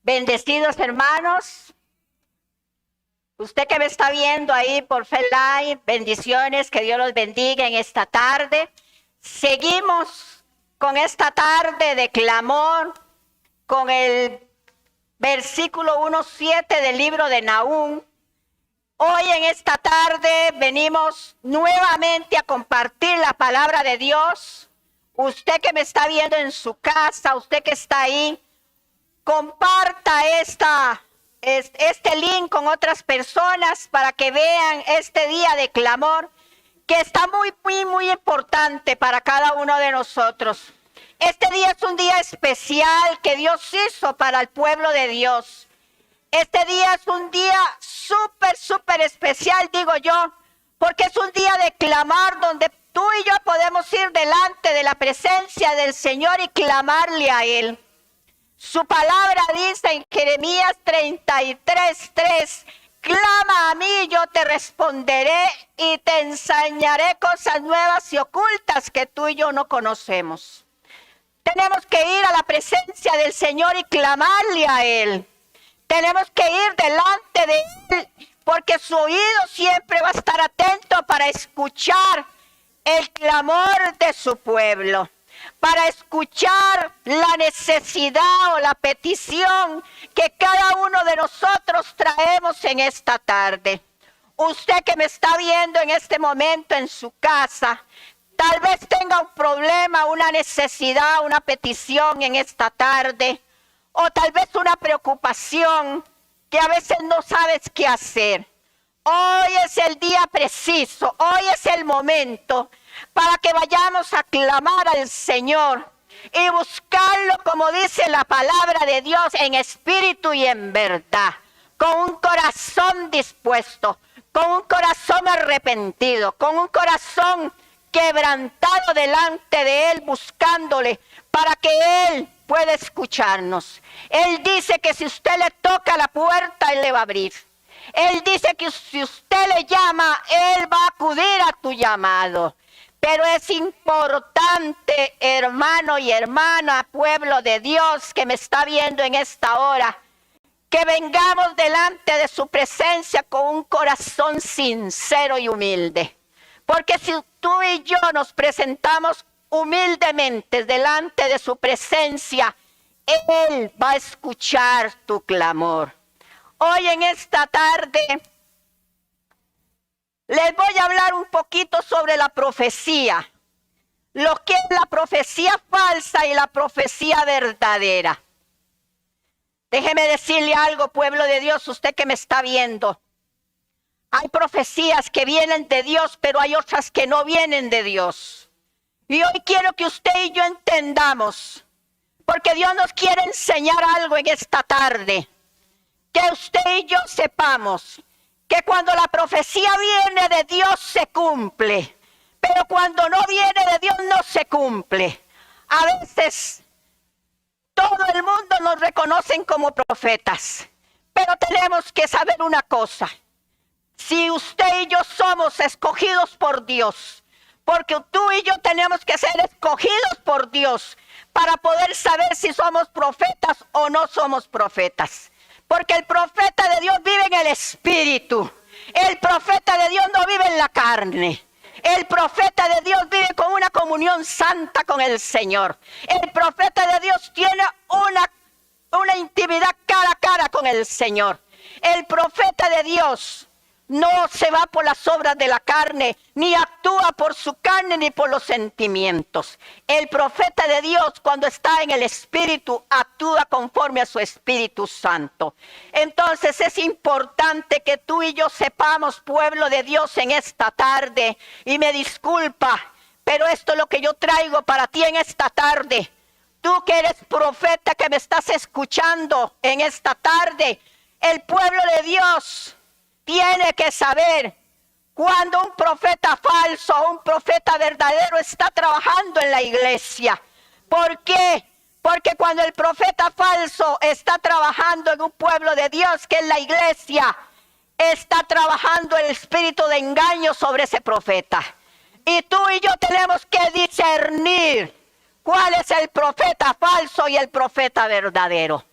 Bendecidos hermanos, usted que me está viendo ahí por FELIVE, bendiciones, que Dios los bendiga en esta tarde. Seguimos con esta tarde de clamor, con el versículo 1:7 del libro de Nahum. Hoy en esta tarde venimos nuevamente a compartir la palabra de Dios. Usted que me está viendo en su casa, usted que está ahí, comparta este link con otras personas para que vean este día de clamor que está muy importante para cada uno de nosotros. Este día es un día especial que Dios hizo para el pueblo de Dios. Este día es un día súper especial, digo yo, porque es un día de clamar donde tú y yo podemos ir delante de la presencia del Señor y clamarle a Él. Su palabra dice en Jeremías 33:3, clama a mí, yo te responderé y te enseñaré cosas nuevas y ocultas que tú y yo no conocemos. Tenemos que ir a la presencia del Señor y clamarle a Él. Tenemos que ir delante de Él porque su oído siempre va a estar atento para escuchar el clamor de su pueblo, para escuchar la necesidad o la petición que cada uno de nosotros traemos en esta tarde. Usted que me está viendo en este momento en su casa, tal vez tenga un problema, una necesidad, una petición en esta tarde, o tal vez una preocupación que a veces no sabes qué hacer. Hoy es el día preciso, hoy es el momento para que vayamos a clamar al Señor y buscarlo, como dice la palabra de Dios, en espíritu y en verdad, con un corazón dispuesto, con un corazón arrepentido, con un corazón quebrantado delante de Él, buscándole para que Él pueda escucharnos. Él dice que si usted le toca la puerta, Él le va a abrir. Él dice que si usted le llama, Él va a acudir a tu llamado. Pero es importante, hermano y hermana, pueblo de Dios que me está viendo en esta hora, que vengamos delante de su presencia con un corazón sincero y humilde. Porque si tú y yo nos presentamos humildemente delante de su presencia, Él va a escuchar tu clamor. Hoy en esta tarde les voy a hablar un poquito sobre la profecía, lo que es la profecía falsa y la profecía verdadera. Déjeme decirle algo, pueblo de Dios, usted que me está viendo. Hay profecías que vienen de Dios, pero hay otras que no vienen de Dios. Y hoy quiero que usted y yo entendamos, porque Dios nos quiere enseñar algo en esta tarde, que usted y yo sepamos que cuando la profecía viene de Dios se cumple, pero cuando no viene de Dios no se cumple. A veces todo el mundo nos reconocen como profetas, pero tenemos que saber una cosa. Si usted y yo somos escogidos por Dios, porque tú y yo tenemos que ser escogidos por Dios para poder saber si somos profetas o no somos profetas. Porque el profeta de Dios vive en el espíritu. El profeta de Dios no vive en la carne. El profeta de Dios vive con una comunión santa con el Señor. El profeta de Dios tiene una intimidad cara a cara con el Señor. El profeta de Dios no se va por las obras de la carne, ni actúa por su carne, ni por los sentimientos. El profeta de Dios, cuando está en el Espíritu, actúa conforme a su Espíritu Santo. Entonces es importante que tú y yo sepamos, pueblo de Dios, en esta tarde, y me disculpa, pero esto es lo que yo traigo para ti en esta tarde. Tú que eres profeta, que me estás escuchando en esta tarde, el pueblo de Dios tiene que saber cuando un profeta falso o un profeta verdadero está trabajando en la iglesia. ¿Por qué? Porque cuando el profeta falso está trabajando en un pueblo de Dios, que es la iglesia, está trabajando el espíritu de engaño sobre ese profeta. Y tú y yo tenemos que discernir cuál es el profeta falso y el profeta verdadero.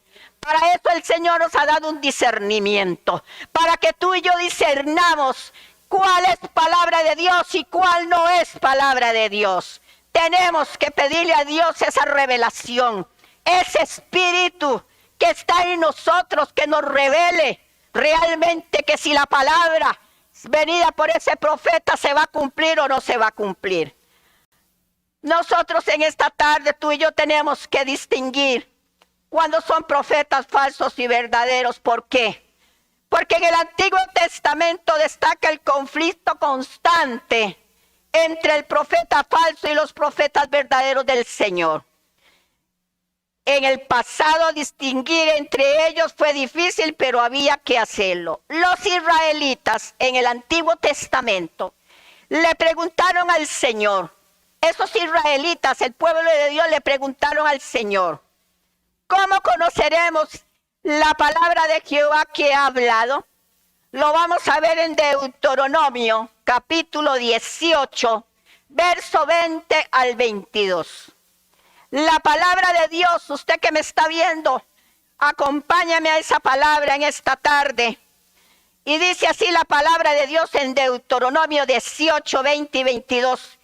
Para eso el Señor nos ha dado un discernimiento, para que tú y yo discernamos cuál es palabra de Dios y cuál no es palabra de Dios. Tenemos que pedirle a Dios esa revelación, ese espíritu que está en nosotros, que nos revele realmente que si la palabra venida por ese profeta se va a cumplir o no se va a cumplir. Nosotros en esta tarde, tú y yo tenemos que distinguir cuando son profetas falsos y verdaderos. ¿Por qué? Porque en el Antiguo Testamento destaca el conflicto constante entre el profeta falso y los profetas verdaderos del Señor. En el pasado distinguir entre ellos fue difícil, pero había que hacerlo. Los israelitas en el Antiguo Testamento le preguntaron al Señor, esos israelitas, el pueblo de Dios, le preguntaron al Señor, ¿cómo conoceremos la palabra de Jehová que ha hablado? Lo vamos a ver en Deuteronomio, capítulo 18, verso 20 al 22. La palabra de Dios, usted que me está viendo, acompáñame a esa palabra en esta tarde. Y dice así la palabra de Dios en Deuteronomio 18, 20 y 22.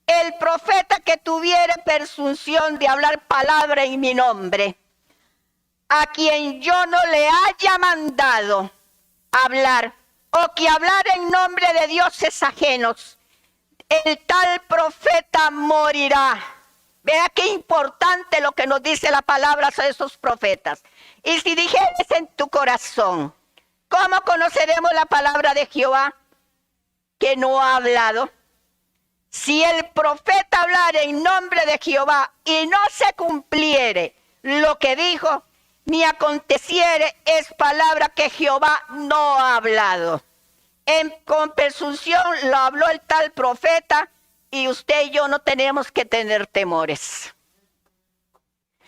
El profeta que tuviere presunción de hablar palabra en mi nombre, a quien yo no le haya mandado hablar, o que hablar en nombre de dioses ajenos, el tal profeta morirá. Vea qué importante lo que nos dice la palabra de esos profetas. Y si dijeres en tu corazón, ¿cómo conoceremos la palabra de Jehová que no ha hablado? Si el profeta hablara en nombre de Jehová y no se cumpliere lo que dijo, ni aconteciere, es palabra que Jehová no ha hablado. Con presunción lo habló el tal profeta, y usted y yo no tenemos que tener temores.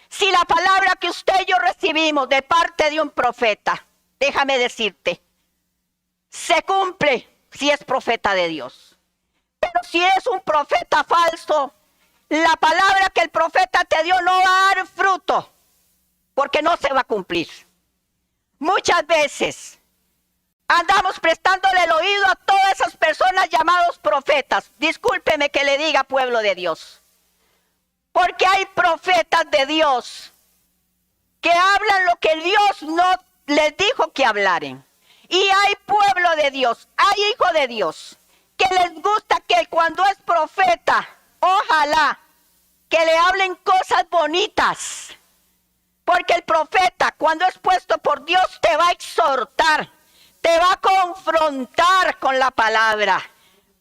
Si la palabra que usted y yo recibimos de parte de un profeta, déjame decirte, se cumple si es profeta de Dios. Pero si es un profeta falso, la palabra que el profeta te dio no va a dar fruto, porque no se va a cumplir. Muchas veces andamos prestándole el oído a todas esas personas llamados profetas. Discúlpeme que le diga, pueblo de Dios. Porque hay profetas de Dios que hablan lo que Dios no les dijo que hablaren. Y hay pueblo de Dios, hay hijo de Dios, que les gusta que cuando es profeta, ojalá que le hablen cosas bonitas. Porque el profeta, cuando es puesto por Dios, te va a exhortar, te va a confrontar con la palabra.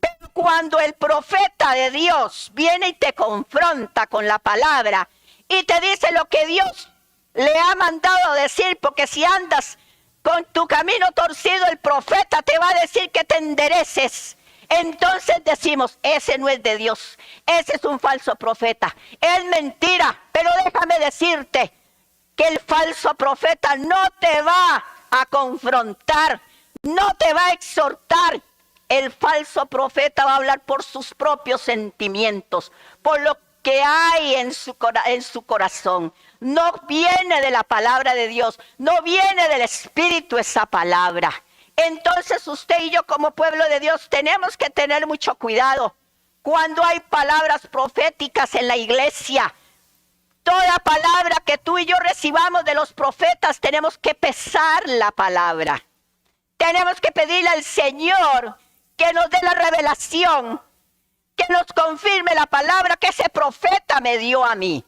Pero cuando el profeta de Dios viene y te confronta con la palabra y te dice lo que Dios le ha mandado decir, porque si andas con tu camino torcido, el profeta te va a decir que te endereces. Entonces decimos, ese no es de Dios, ese es un falso profeta, es mentira. Pero déjame decirte que el falso profeta no te va a confrontar, no te va a exhortar. El falso profeta va a hablar por sus propios sentimientos, por lo que hay en su corazón. No viene de la palabra de Dios, no viene del Espíritu esa palabra. Entonces usted y yo como pueblo de Dios tenemos que tener mucho cuidado cuando hay palabras proféticas en la iglesia. Toda palabra que tú y yo recibamos de los profetas, tenemos que pesar la palabra. Tenemos que pedirle al Señor que nos dé la revelación, que nos confirme la palabra que ese profeta me dio a mí.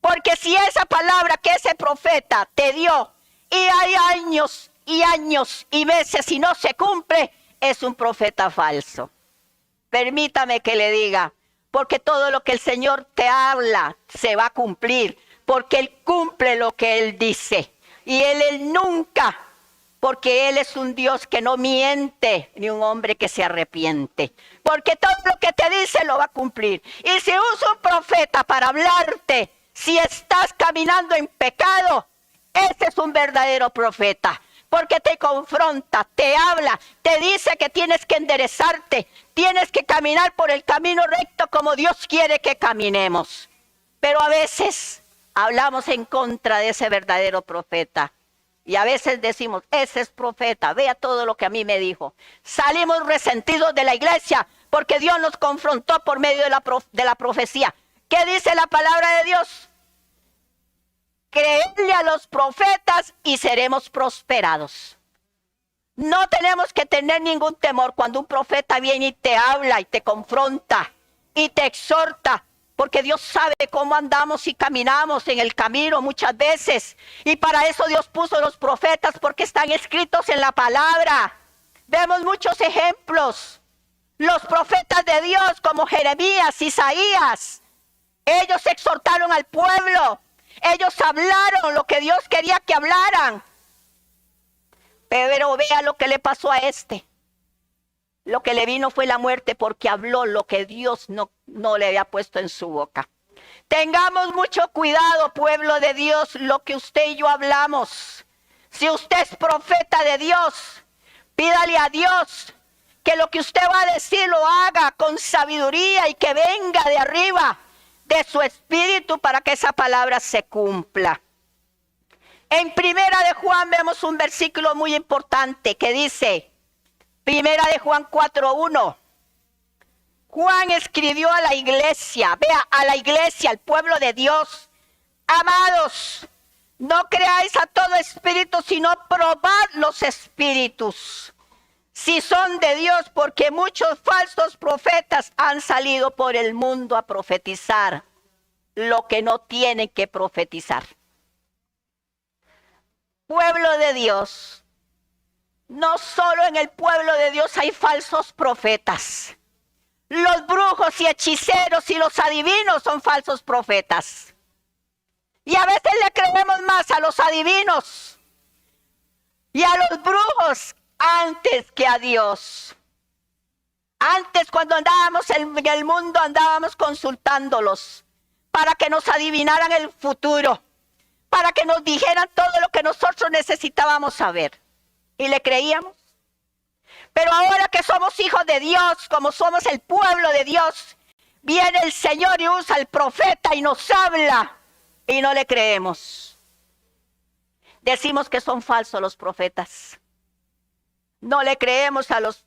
Porque si esa palabra que ese profeta te dio y hay años y años y meses y no se cumple, es un profeta falso. Permítame que le diga, porque todo lo que el Señor te habla se va a cumplir, porque Él cumple lo que Él dice. Y Él nunca, porque Él es un Dios que no miente, ni un hombre que se arrepiente. Porque todo lo que te dice lo va a cumplir. Y si usa un profeta para hablarte, si estás caminando en pecado, ese es un verdadero profeta. Porque te confronta, te habla, te dice que tienes que enderezarte, tienes que caminar por el camino recto como Dios quiere que caminemos. Pero a veces hablamos en contra de ese verdadero profeta. Y a veces decimos, ese es profeta, vea todo lo que a mí me dijo. Salimos resentidos de la iglesia porque Dios nos confrontó por medio de la profecía. ¿Qué dice la palabra de Dios? Creedle a los profetas y seremos prosperados. No tenemos que tener ningún temor cuando un profeta viene y te habla y te confronta y te exhorta. Porque Dios sabe cómo andamos y caminamos en el camino muchas veces. Y para eso Dios puso los profetas, porque están escritos en la palabra. Vemos muchos ejemplos. Los profetas de Dios como Jeremías, Isaías. Ellos exhortaron al pueblo. Ellos hablaron lo que Dios quería que hablaran. Pero vea lo que le pasó a este. Lo que le vino fue la muerte porque habló lo que Dios no le había puesto en su boca. Tengamos mucho cuidado, pueblo de Dios, lo que usted y yo hablamos. Si usted es profeta de Dios, pídale a Dios que lo que usted va a decir lo haga con sabiduría y que venga de arriba, de su espíritu, para que esa palabra se cumpla. En Primera de Juan vemos un versículo muy importante que dice, Primera de Juan 4:1. Juan escribió a la iglesia, vea, a la iglesia, al pueblo de Dios. Amados, no creáis a todo espíritu, sino probad los espíritus, si son de Dios, porque muchos falsos profetas han salido por el mundo a profetizar lo que no tienen que profetizar. Pueblo de Dios. No solo en el pueblo de Dios hay falsos profetas. Los brujos y hechiceros y los adivinos son falsos profetas. Y a veces le creemos más a los adivinos y a los brujos antes que a Dios. Antes, cuando andábamos en el mundo, andábamos consultándolos para que nos adivinaran el futuro, para que nos dijeran todo lo que nosotros necesitábamos saber. Y le creíamos. Pero ahora que somos hijos de Dios, como somos el pueblo de Dios, viene el Señor y usa al profeta y nos habla y no le creemos. Decimos que son falsos los profetas. No le creemos a los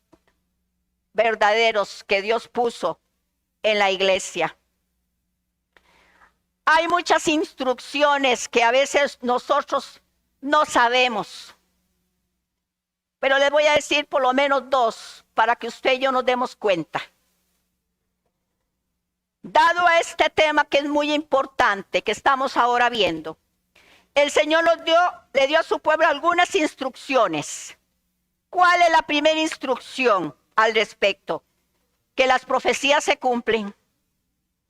verdaderos que Dios puso en la iglesia. Hay muchas instrucciones que a veces nosotros no sabemos. Pero les voy a decir por lo menos dos para que usted y yo nos demos cuenta. Dado a este tema que es muy importante, que estamos ahora viendo, el Señor le dio a su pueblo algunas instrucciones. ¿Cuál es la primera instrucción al respecto? Que las profecías se cumplen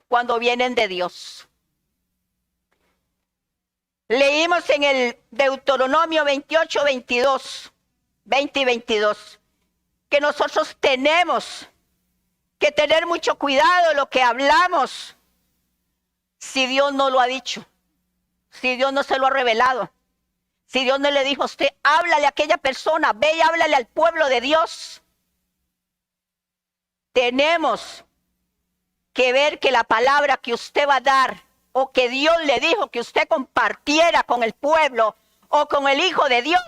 cuando vienen de Dios. Leímos en el Deuteronomio 28, 22. 20 y 22, que nosotros tenemos que tener mucho cuidado lo que hablamos, si Dios no lo ha dicho, si Dios no se lo ha revelado, si Dios no le dijo a usted, háblale a aquella persona, ve y háblale al pueblo de Dios. Tenemos que ver que la palabra que usted va a dar, o que Dios le dijo que usted compartiera con el pueblo, o con el Hijo de Dios,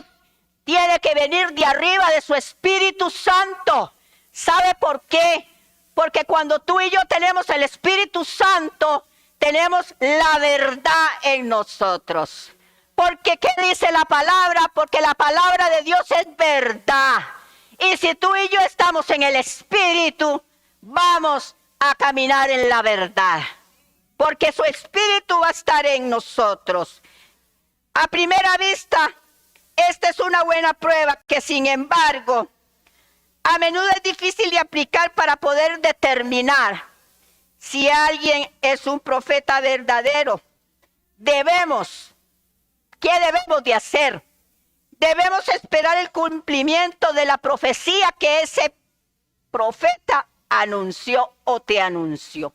tiene que venir de arriba de su Espíritu Santo. ¿Sabe por qué? Porque cuando tú y yo tenemos el Espíritu Santo, tenemos la verdad en nosotros. Porque ¿qué dice la palabra? Porque la palabra de Dios es verdad. Y si tú y yo estamos en el Espíritu, vamos a caminar en la verdad. Porque su Espíritu va a estar en nosotros. A primera vista, esta es una buena prueba que, sin embargo, a menudo es difícil de aplicar para poder determinar si alguien es un profeta verdadero. ¿Qué debemos de hacer? Debemos esperar el cumplimiento de la profecía que ese profeta anunció o te anunció.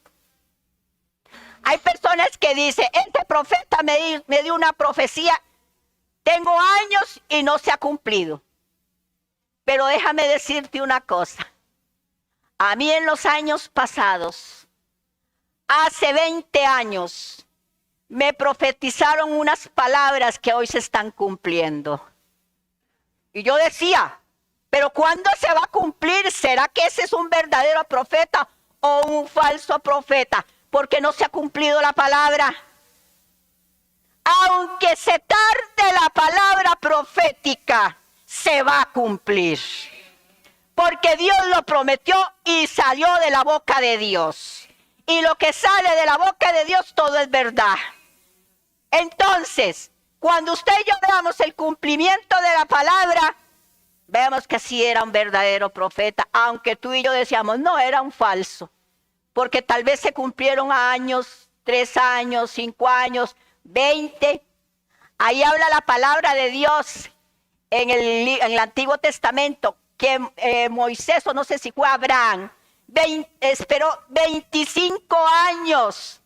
Hay personas que dicen, este profeta me dio una profecía. Tengo años y no se ha cumplido. Pero déjame decirte una cosa. A mí en los años pasados, hace 20 años, me profetizaron unas palabras que hoy se están cumpliendo. Y yo decía, pero ¿cuándo se va a cumplir? ¿Será que ese es un verdadero profeta o un falso profeta? Porque no se ha cumplido la palabra. Aunque se tarde la palabra profética, se va a cumplir. Porque Dios lo prometió y salió de la boca de Dios. Y lo que sale de la boca de Dios, todo es verdad. Entonces, cuando usted y yo veamos el cumplimiento de la palabra, vemos que sí era un verdadero profeta, aunque tú y yo decíamos, no, era un falso. Porque tal vez se cumplieron años, 3 años, 5 años, 20. Ahí habla la palabra de Dios en el Antiguo Testamento, que Moisés, o no sé si fue Abraham, esperó 25 años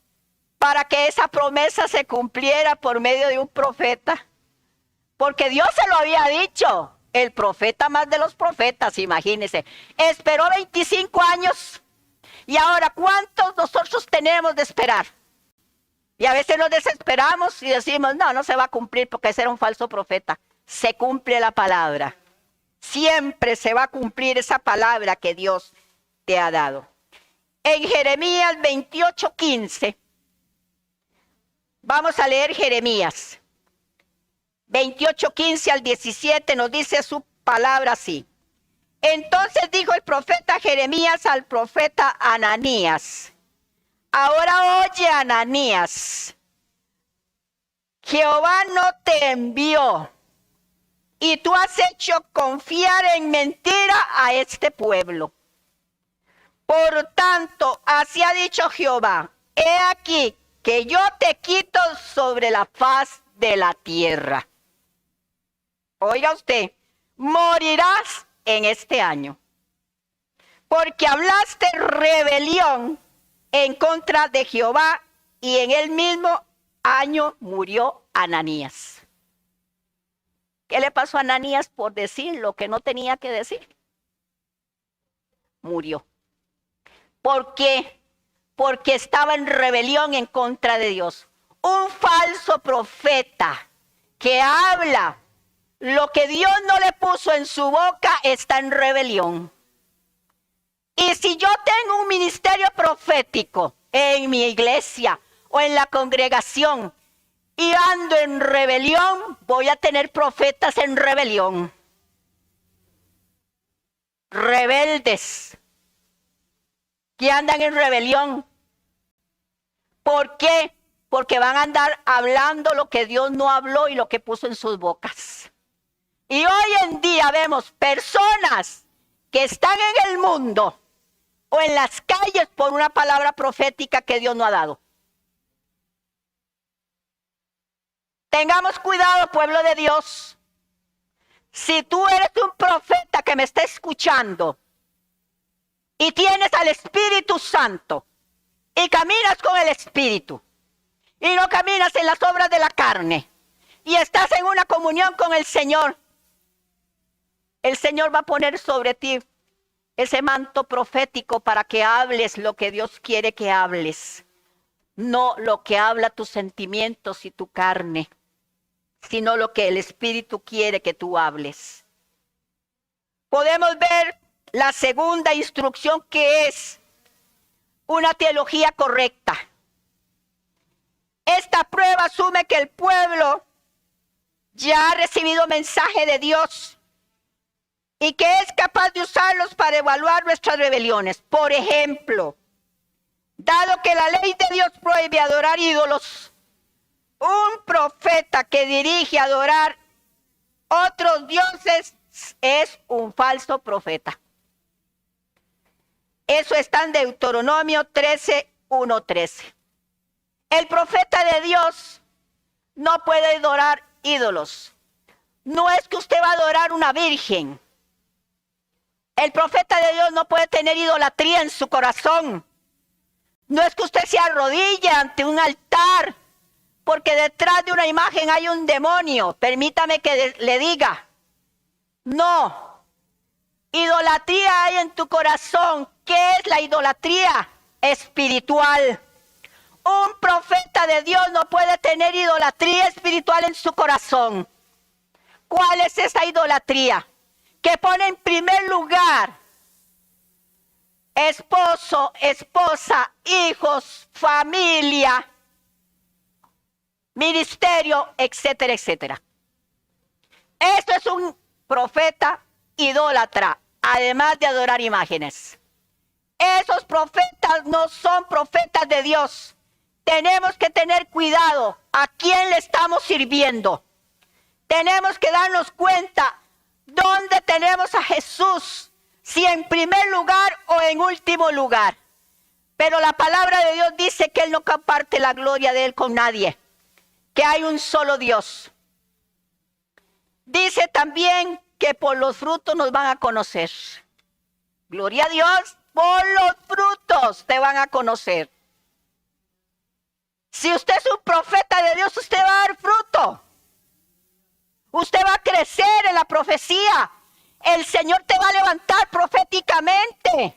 para que esa promesa se cumpliera por medio de un profeta. Porque Dios se lo había dicho, el profeta más de los profetas, imagínense. Esperó 25 años. Y ahora, ¿cuántos nosotros tenemos de esperar? Y a veces nos desesperamos y decimos, no, no se va a cumplir porque ese era un falso profeta. Se cumple la palabra. Siempre se va a cumplir esa palabra que Dios te ha dado. En Jeremías 28:15, vamos a leer Jeremías 28:15 al 17, nos dice su palabra así. Entonces dijo el profeta Jeremías al profeta Ananías: ahora oye, Ananías, Jehová no te envió, y tú has hecho confiar en mentira a este pueblo. Por tanto, así ha dicho Jehová: he aquí que yo te quito sobre la faz de la tierra. Oiga usted, morirás en este año, porque hablaste rebelión en contra de Jehová, y en el mismo año murió Ananías. ¿Qué le pasó a Ananías por decir lo que no tenía que decir? Murió. ¿Por qué? Porque estaba en rebelión en contra de Dios. Un falso profeta que habla lo que Dios no le puso en su boca está en rebelión. Y si yo tengo un ministerio profético en mi iglesia o en la congregación y ando en rebelión, voy a tener profetas en rebelión. Rebeldes que andan en rebelión. ¿Por qué? Porque van a andar hablando lo que Dios no habló y lo que puso en sus bocas. Y hoy en día vemos personas que están en el mundo o en las calles por una palabra profética que Dios no ha dado. Tengamos cuidado, pueblo de Dios. Si tú eres un profeta que me está escuchando y tienes al Espíritu Santo y caminas con el Espíritu y no caminas en las obras de la carne y estás en una comunión con el Señor va a poner sobre ti ese manto profético para que hables lo que Dios quiere que hables, no lo que habla tus sentimientos y tu carne, sino lo que el Espíritu quiere que tú hables. Podemos ver la segunda instrucción, que es una teología correcta. Esta prueba asume que el pueblo ya ha recibido mensaje de Dios y que es capaz de usarlos para evaluar nuestras rebeliones. Por ejemplo, dado que la ley de Dios prohíbe adorar ídolos, un profeta que dirige a adorar otros dioses es un falso profeta. Eso está en Deuteronomio 13:1-13. El profeta de Dios no puede adorar ídolos. No es que usted va a adorar una virgen. El profeta de Dios no puede tener idolatría en su corazón. No es que usted se arrodille ante un altar, porque detrás de una imagen hay un demonio. Permítame que le diga. No. Idolatría hay en tu corazón. ¿Qué es la idolatría espiritual? Un profeta de Dios no puede tener idolatría espiritual en su corazón. ¿Cuál es esa idolatría? Que pone en primer lugar esposo, esposa, hijos, familia, ministerio, etcétera, etcétera. Esto es un profeta idólatra, además de adorar imágenes. Esos profetas no son profetas de Dios. Tenemos que tener cuidado a quién le estamos sirviendo. Tenemos que darnos cuenta dónde tenemos a Jesús, si en primer lugar o en último lugar. Pero la palabra de Dios dice que Él no comparte la gloria de Él con nadie, que hay un solo Dios. Dice también que por los frutos nos van a conocer. Gloria a Dios, por los frutos te van a conocer. Si usted es un profeta de Dios, usted va a dar fruto. Usted va a crecer en la profecía. El Señor te va a levantar proféticamente.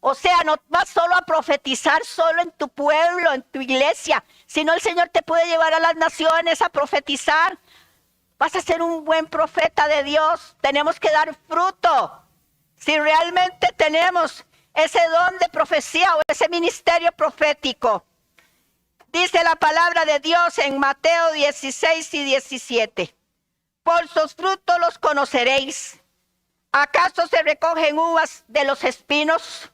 O sea, no vas solo a profetizar solo en tu pueblo, en tu iglesia, sino el Señor te puede llevar a las naciones a profetizar. Vas a ser un buen profeta de Dios. Tenemos que dar fruto. Si realmente tenemos ese don de profecía o ese ministerio profético. Dice la palabra de Dios en Mateo 16 y 17. Por sus frutos los conoceréis. ¿Acaso se recogen uvas de los espinos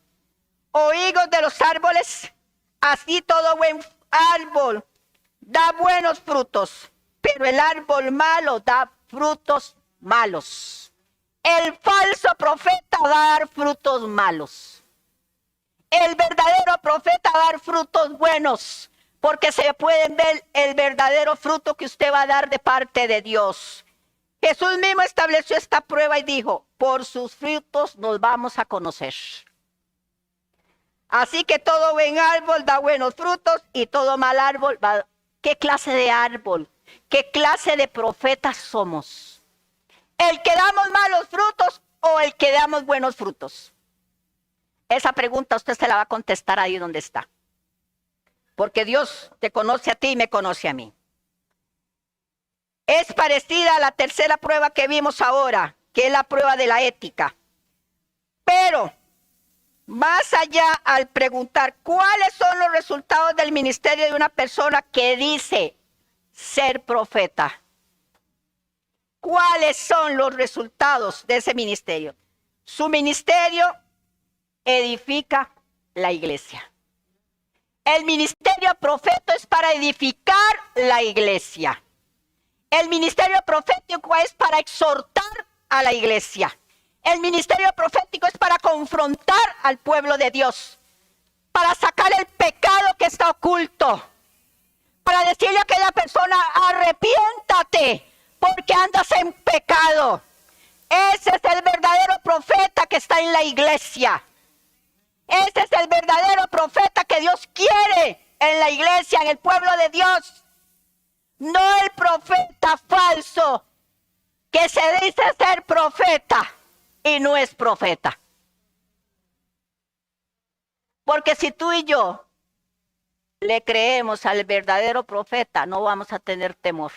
o higos de los árboles? Así todo buen árbol da buenos frutos, pero el árbol malo da frutos malos. El falso profeta va a dar frutos malos. El verdadero profeta va a dar frutos buenos, porque se pueden ver el verdadero fruto que usted va a dar de parte de Dios. Jesús mismo estableció esta prueba y dijo, por sus frutos nos vamos a conocer. Así que todo buen árbol da buenos frutos y todo mal árbol va. ¿Qué clase de árbol? ¿Qué clase de profetas somos? ¿El que damos malos frutos o el que damos buenos frutos? Esa pregunta usted se la va a contestar ahí donde está. Porque Dios te conoce a ti y me conoce a mí. Es parecida a la tercera prueba que vimos ahora, que es la prueba de la ética. Pero, más allá al preguntar cuáles son los resultados del ministerio de una persona que dice ser profeta. ¿Cuáles son los resultados de ese ministerio? Su ministerio edifica la iglesia. El ministerio profeta es para edificar la iglesia. El ministerio profético es para exhortar a la iglesia. El ministerio profético es para confrontar al pueblo de Dios, para sacar el pecado que está oculto, para decirle a aquella persona, arrepiéntate porque andas en pecado. Ese es el verdadero profeta que está en la iglesia. Ese es el verdadero profeta que Dios quiere en la iglesia, en el pueblo de Dios. No el profeta falso que se dice ser profeta y no es profeta. Porque si tú y yo le creemos al verdadero profeta, no vamos a tener temor.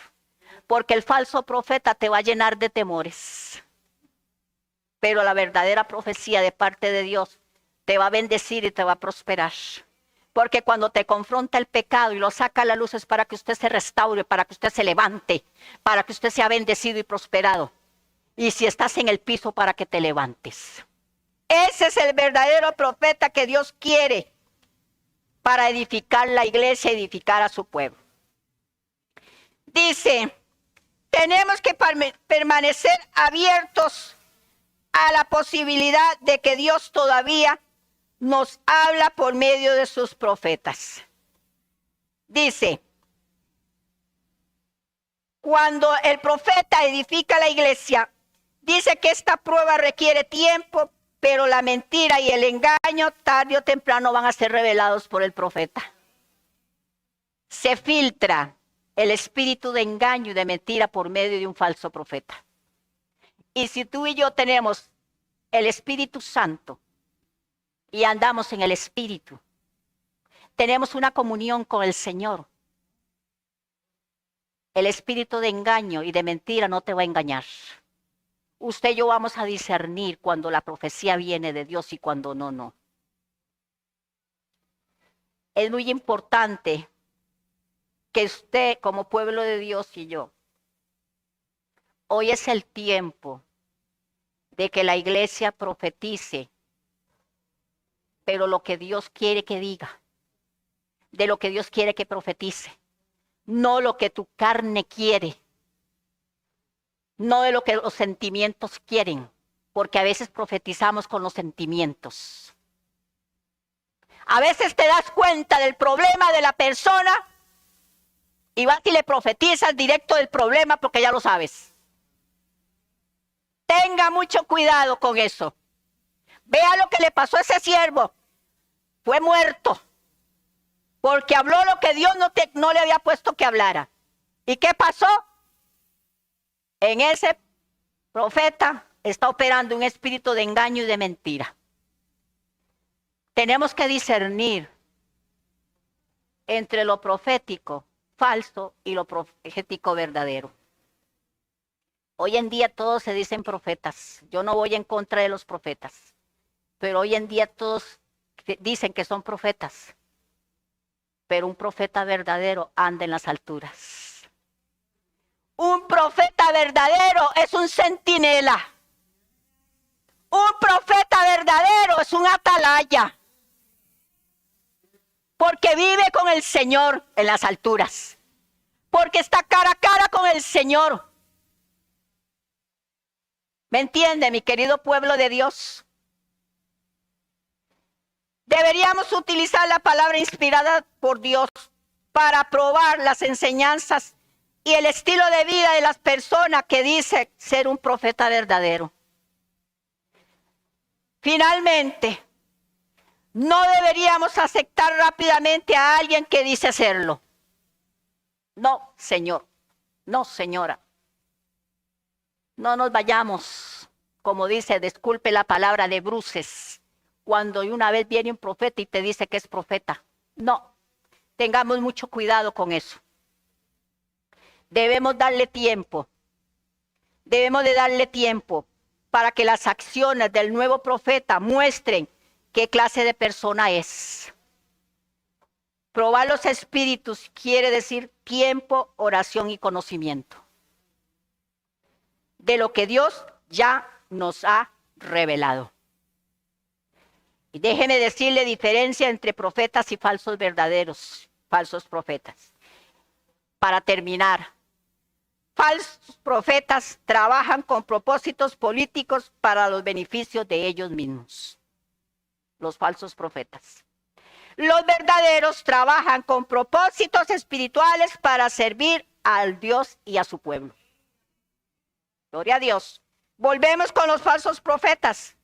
Porque el falso profeta te va a llenar de temores. Pero la verdadera profecía de parte de Dios te va a bendecir y te va a prosperar. Porque cuando te confronta el pecado y lo saca a la luz es para que usted se restaure, para que usted se levante, para que usted sea bendecido y prosperado. Y si estás en el piso, para que te levantes. Ese es el verdadero profeta que Dios quiere para edificar la iglesia, edificar a su pueblo. Dice, tenemos que permanecer abiertos a la posibilidad de que Dios todavía nos habla por medio de sus profetas. Dice, cuando el profeta edifica la iglesia, dice que esta prueba requiere tiempo, pero la mentira y el engaño tarde o temprano van a ser revelados por el profeta. Se filtra el espíritu de engaño y de mentira por medio de un falso profeta. Y si tú y yo tenemos el Espíritu Santo y andamos en el Espíritu, tenemos una comunión con el Señor. El espíritu de engaño y de mentira no te va a engañar. Usted y yo vamos a discernir cuando la profecía viene de Dios y cuando no, no. Es muy importante que usted, como pueblo de Dios y yo, hoy es el tiempo de que la iglesia profetice, pero lo que Dios quiere que diga, de lo que Dios quiere que profetice, no lo que tu carne quiere, no de lo que los sentimientos quieren, porque a veces profetizamos con los sentimientos. A veces te das cuenta del problema de la persona y vas y le profetizas directo del problema porque ya lo sabes. Tenga mucho cuidado con eso. Vea lo que le pasó a ese siervo. Fue muerto porque habló lo que Dios no le había puesto que hablara. ¿Y qué pasó? En ese profeta está operando un espíritu de engaño y de mentira. Tenemos que discernir entre lo profético falso y lo profético verdadero. Hoy en día todos se dicen profetas. Yo no voy en contra de los profetas, pero hoy en día todos dicen que son profetas. Pero un profeta verdadero anda en las alturas. Un profeta verdadero es un centinela. Un profeta verdadero es un atalaya. Porque vive con el Señor en las alturas. Porque está cara a cara con el Señor. ¿Me entiende, mi querido pueblo de Dios? Deberíamos utilizar la palabra inspirada por Dios para probar las enseñanzas y el estilo de vida de las personas que dicen ser un profeta verdadero. Finalmente, no deberíamos aceptar rápidamente a alguien que dice serlo. No, señor. No, señora. No nos vayamos, como dice, disculpe la palabra, de bruces, cuando una vez viene un profeta y te dice que es profeta. No, tengamos mucho cuidado con eso. Debemos darle tiempo. Debemos de darle tiempo para que las acciones del nuevo profeta muestren qué clase de persona es. Probar los espíritus quiere decir tiempo, oración y conocimiento de lo que Dios ya nos ha revelado. Y déjeme decirle diferencia entre profetas y falsos verdaderos, falsos profetas. Para terminar, falsos profetas trabajan con propósitos políticos para los beneficios de ellos mismos. Los falsos profetas. Los verdaderos trabajan con propósitos espirituales para servir al Dios y a su pueblo. Gloria a Dios. Volvemos con los falsos profetas.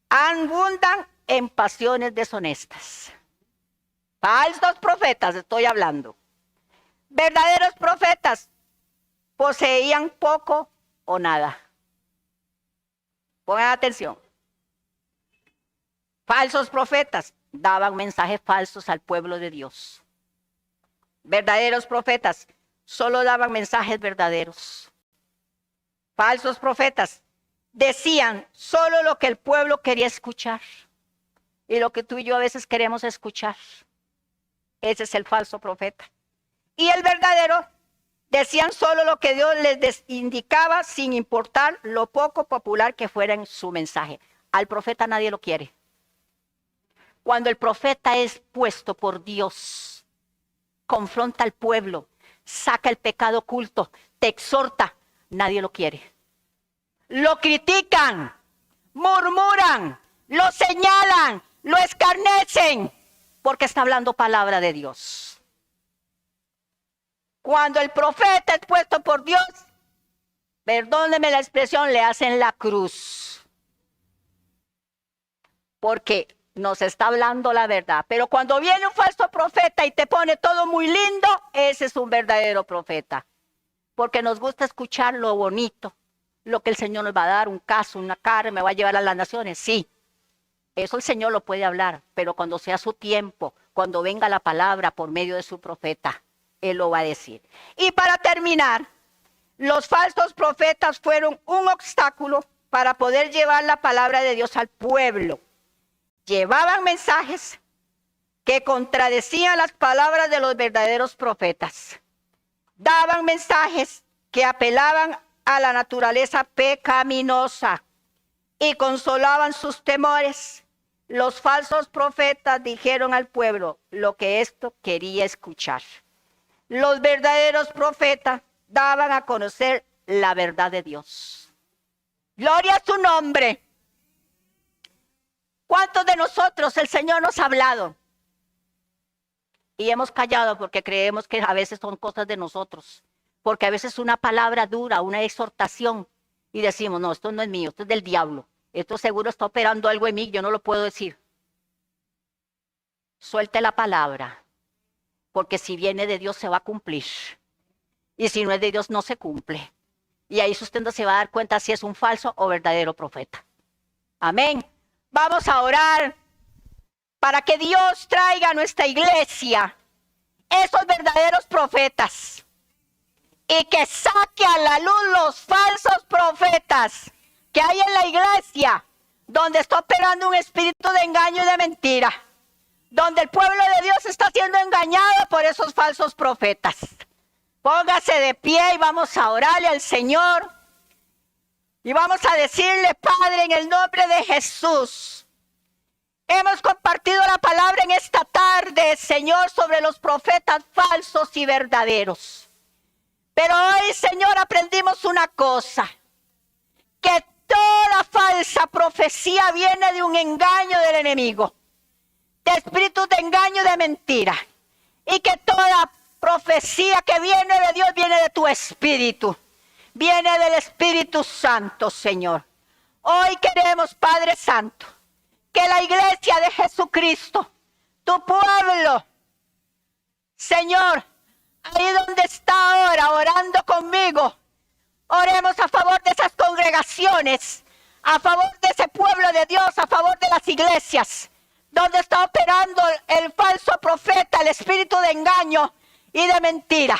Abundan en pasiones deshonestas. Falsos profetas estoy hablando. Verdaderos profetas poseían poco o nada. Pongan atención. Falsos profetas daban mensajes falsos al pueblo de Dios. Verdaderos profetas solo daban mensajes verdaderos. Falsos profetas decían solo lo que el pueblo quería escuchar y lo que tú y yo a veces queremos escuchar. Ese es el falso profeta. Y el verdadero decían solo lo que Dios les indicaba sin importar lo poco popular que fuera en su mensaje. Al profeta nadie lo quiere. Cuando el profeta es puesto por Dios, confronta al pueblo, saca el pecado oculto, te exhorta, nadie lo quiere. Lo critican, murmuran, lo señalan, lo escarnecen, porque está hablando palabra de Dios. Cuando el profeta es puesto por Dios, perdóneme la expresión, le hacen la cruz. Porque nos está hablando la verdad. Pero cuando viene un falso profeta y te pone todo muy lindo, ese es un verdadero profeta. Porque nos gusta escuchar lo bonito, lo que el Señor nos va a dar, un caso, una cara, me va a llevar a las naciones. Sí, eso el Señor lo puede hablar, pero cuando sea su tiempo, cuando venga la palabra por medio de su profeta, Él lo va a decir. Y para terminar, los falsos profetas fueron un obstáculo para poder llevar la palabra de Dios al pueblo. Llevaban mensajes que contradecían las palabras de los verdaderos profetas. Daban mensajes que apelaban a la naturaleza pecaminosa y consolaban sus temores. Los falsos profetas dijeron al pueblo lo que esto quería escuchar. Los verdaderos profetas daban a conocer la verdad de Dios. Gloria a su nombre. ¿Cuántos de nosotros el Señor nos ha hablado? Y hemos callado porque creemos que a veces son cosas de nosotros. Porque a veces una palabra dura, una exhortación, y decimos, no, esto no es mío, esto es del diablo. Esto seguro está operando algo en mí, yo no lo puedo decir. Suelte la palabra, porque si viene de Dios se va a cumplir. Y si no es de Dios no se cumple. Y ahí usted no se va a dar cuenta si es un falso o verdadero profeta. Amén. Vamos a orar para que Dios traiga a nuestra iglesia esos verdaderos profetas. Y que saque a la luz los falsos profetas que hay en la iglesia, donde está operando un espíritu de engaño y de mentira, donde el pueblo de Dios está siendo engañado por esos falsos profetas. Póngase de pie y vamos a orarle al Señor y vamos a decirle, Padre, en el nombre de Jesús, hemos compartido la palabra en esta tarde, Señor, sobre los profetas falsos y verdaderos. Pero hoy, Señor, aprendimos una cosa, que toda falsa profecía viene de un engaño del enemigo, de espíritus de engaño y de mentira, y que toda profecía que viene de Dios viene de tu espíritu, viene del Espíritu Santo, Señor. Hoy queremos, Padre Santo, que la iglesia de Jesucristo, tu pueblo, Señor, ahí donde está ahora orando conmigo, oremos a favor de esas congregaciones, a favor de ese pueblo de Dios, a favor de las iglesias, donde está operando el falso profeta, el espíritu de engaño y de mentira.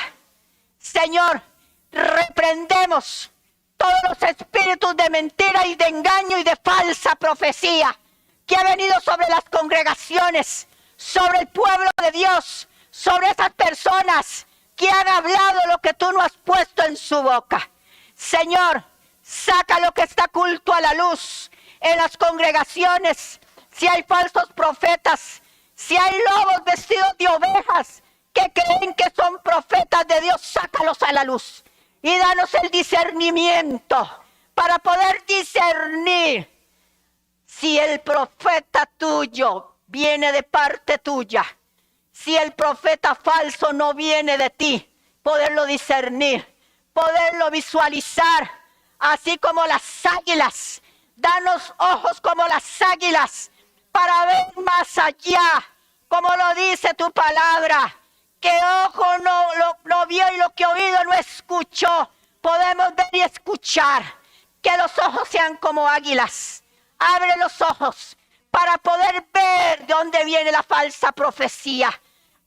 Señor, reprendemos todos los espíritus de mentira y de engaño y de falsa profecía que ha venido sobre las congregaciones, sobre el pueblo de Dios, sobre esas personas que han hablado lo que tú no has puesto en su boca. Señor, saca lo que está oculto a la luz en las congregaciones. Si hay falsos profetas, si hay lobos vestidos de ovejas que creen que son profetas de Dios, sácalos a la luz y danos el discernimiento para poder discernir si el profeta tuyo viene de parte tuya. Si el profeta falso no viene de ti, poderlo discernir, poderlo visualizar, así como las águilas. Danos ojos como las águilas para ver más allá, como lo dice tu palabra, que ojo no vio y lo que oído no escuchó. Podemos ver y escuchar, que los ojos sean como águilas. Abre los ojos para poder ver de dónde viene la falsa profecía.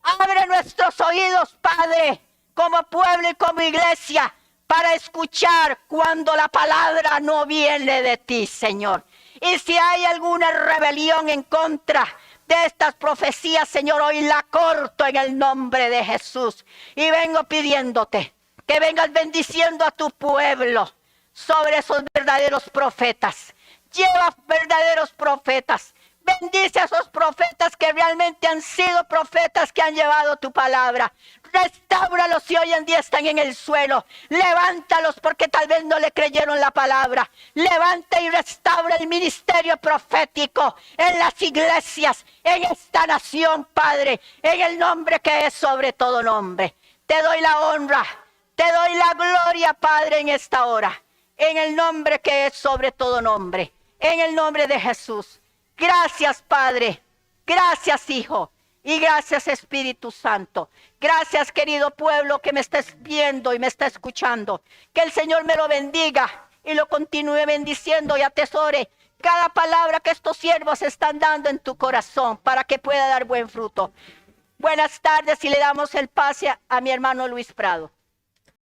Abre nuestros oídos, Padre, como pueblo y como iglesia, para escuchar cuando la palabra no viene de ti, Señor. Y si hay alguna rebelión en contra de estas profecías, Señor, hoy la corto en el nombre de Jesús. Y vengo pidiéndote que vengas bendiciendo a tu pueblo sobre esos verdaderos profetas. Lleva verdaderos profetas. Bendice a esos profetas que realmente han sido profetas que han llevado tu palabra. Restáuralos si hoy en día están en el suelo. Levántalos porque tal vez no le creyeron la palabra. Levanta y restaura el ministerio profético en las iglesias, en esta nación, Padre, en el nombre que es sobre todo nombre. Te doy la honra, te doy la gloria, Padre, en esta hora. En el nombre que es sobre todo nombre. En el nombre de Jesús. Gracias, Padre. Gracias, Hijo. Y gracias, Espíritu Santo. Gracias, querido pueblo que me estés viendo y me está escuchando. Que el Señor me lo bendiga y lo continúe bendiciendo y atesore cada palabra que estos siervos están dando en tu corazón para que pueda dar buen fruto. Buenas tardes y le damos el pase a mi hermano Luis Prado.